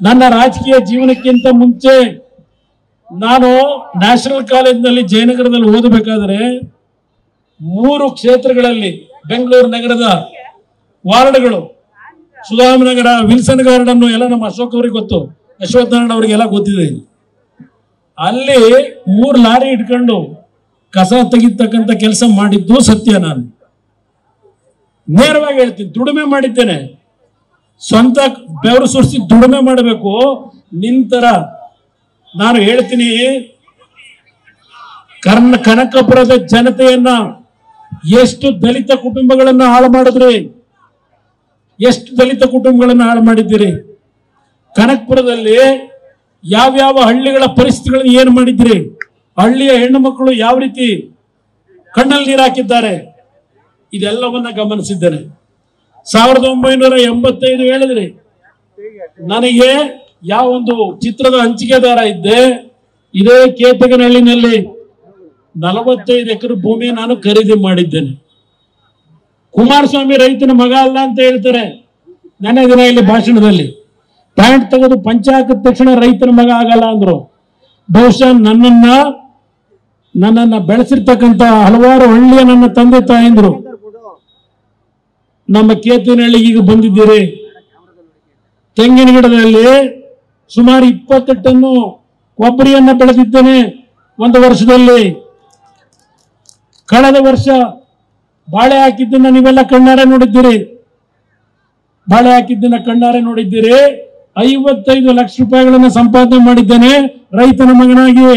ನನ್ನ ರಾಜಕೀಯ ಜೀವನಕ್ಕಿಂತ ಮುಂಚೆ ನಾನು ನ್ಯಾಷನಲ್ ಕಾಲೇಜಿನಲ್ಲಿ ಜಯನಗರದಲ್ಲಿ ಓದಬೇಕಾದ್ರೆ 3 ಕ್ಷೇತ್ರಗಳಲ್ಲಿ ಬೆಂಗಳೂರು ನಗರದ ವಾರ್ಡ್ಗಳು ಸುಧಾಮನಗರ, ವಿಲ್ಸನ್ ಗಾರ್ಡನ್ ಎಲ್ಲ ನಮ್ಮ ಅಶೋಕ್ ಅವರಿಗೆ ಗೊತ್ತು, ಅಶ್ವಥ್ ನಾರಾಯಣ ಅವರಿಗೆಲ್ಲ ಗೊತ್ತಿದೆ. ಅಲ್ಲಿ 3 ಲಾರಿ ಇಟ್ಕೊಂಡು ಕಸ ತೆಗಿತಕ್ಕಂಥ ಕೆಲಸ ಮಾಡಿದ್ದು ಸತ್ಯ. ನಾನು ನೇರವಾಗಿ ಹೇಳ್ತೀನಿ, ದುಡಿಮೆ ಮಾಡಿದ್ದೇನೆ, ಸ್ವಂತ ಬೆವರು ಸುರಿಸಿ ದುಡಿಮೆ ಮಾಡಬೇಕು. ನಿಂತರ ನಾನು ಹೇಳ್ತೀನಿ, ಕನಕಪುರದ ಜನತೆಯನ್ನ ಎಷ್ಟು ದಲಿತ ಕುಟುಂಬಗಳನ್ನ ಹಾಳು ಮಾಡಿದ್ರಿ, ಎಷ್ಟು ದಲಿತ ಕುಟುಂಬಗಳನ್ನ ಹಾಳು ಮಾಡಿದ್ದೀರಿ. ಕನಕಪುರದಲ್ಲಿ ಯಾವ್ಯಾವ ಹಳ್ಳಿಗಳ ಪರಿಸ್ಥಿತಿಗಳನ್ನು ಏನು ಮಾಡಿದ್ರಿ, ಹಳ್ಳಿಯ ಹೆಣ್ಣು ಮಕ್ಕಳು ಯಾವ ರೀತಿ ಕಣ್ಣಲ್ಲಿ ನೀರು ಹಾಕಿದ್ದಾರೆ, ಇದೆಲ್ಲವನ್ನ ಗಮನಿಸಿದ್ದೇನೆ. 1985 ಹೇಳಿದ್ರಿ, ನನಗೆ ಯಾವ ಒಂದು ಚಿತ್ರದ ಹಂಚಿಕೆದಾರ ಇದ್ದೆ. ಇದೇ ಕೇತಗನಹಳ್ಳಿನಲ್ಲಿ 45 ಎಕರೆ ಭೂಮಿ ನಾನು ಖರೀದಿ ಮಾಡಿದ್ದೇನೆ. ಕುಮಾರಸ್ವಾಮಿ ರೈತನ ಮಗ ಅಲ್ಲ ಅಂತ ಹೇಳ್ತಾರೆ. ನೆನ್ನೆ ದಿನ ಇಲ್ಲಿ ಭಾಷಣದಲ್ಲಿ ಪ್ಯಾಂಟ್ ತೆಗೆದು ಪಂಚ ಹಾಕಿದ ತಕ್ಷಣ ರೈತನ ಮಗ ಆಗಲ್ಲ ಅಂದ್ರು. ಬಹುಶಃ ನನ್ನನ್ನ ಬೆಳೆಸಿರ್ತಕ್ಕಂಥ ಹಲವಾರು ಹಳ್ಳಿಯ ನನ್ನ ತಂದೆ ತಾಯಂದ್ರು ನಮ್ಮ ಕೇತನಹಳ್ಳಿಗೆ ಈಗ ಬಂದಿದ್ದೀರಿ. ತೆಂಗಿನ ಗಿಡದಲ್ಲಿ ಸುಮಾರು 20 ಟನ್ನು ಕೊಬ್ಬರಿಯನ್ನ ಬೆಳೆದಿದ್ದೇನೆ ಒಂದು ವರ್ಷದಲ್ಲಿ. ಕಳೆದ ವರ್ಷ ಬಾಳೆ ಹಾಕಿದ್ದನ್ನ ನೀವೆಲ್ಲ ಕಣ್ಣಾರೆ ನೋಡಿದ್ದೀರಿ. 55 ಲಕ್ಷ ರೂಪಾಯಿಗಳನ್ನು ಸಂಪಾದನೆ ಮಾಡಿದ್ದೇನೆ ರೈತನ ಮಗನಾಗಿ.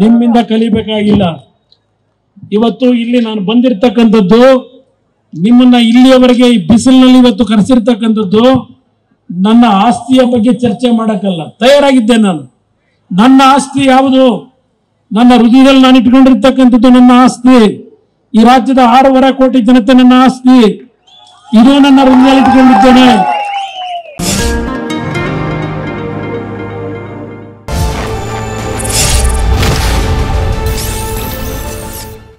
ನಿಮ್ಮಿಂದ ಕಲಿಬೇಕಾಗಿಲ್ಲ. ಇವತ್ತು ಇಲ್ಲಿ ನಾನು ಬಂದಿರತಕ್ಕಂಥದ್ದು, ನಿಮ್ಮನ್ನ ಇಲ್ಲಿಯವರೆಗೆ ಈ ಬಿಸಿಲಿನಲ್ಲಿ ಇವತ್ತು ಕರೆಸಿರ್ತಕ್ಕಂಥದ್ದು ನನ್ನ ಆಸ್ತಿಯ ಬಗ್ಗೆ ಚರ್ಚೆ ಮಾಡಕ್ಕಲ್ಲ. ತಯಾರಾಗಿದ್ದೆ ನಾನು. ನನ್ನ ಆಸ್ತಿ ಯಾವುದು? ನನ್ನ ಹೃದಯದಲ್ಲಿ ನಾನು ಇಟ್ಕೊಂಡಿರ್ತಕ್ಕಂಥದ್ದು ನನ್ನ ಆಸ್ತಿ. ಈ ರಾಜ್ಯದ 6.5 ಕೋಟಿ ಜನತೆ ನನ್ನ ಆಸ್ತಿ. ಇದು ನನ್ನ ಹೃದಯದಲ್ಲಿ ಇಟ್ಕೊಂಡಿದ್ದೇನೆ.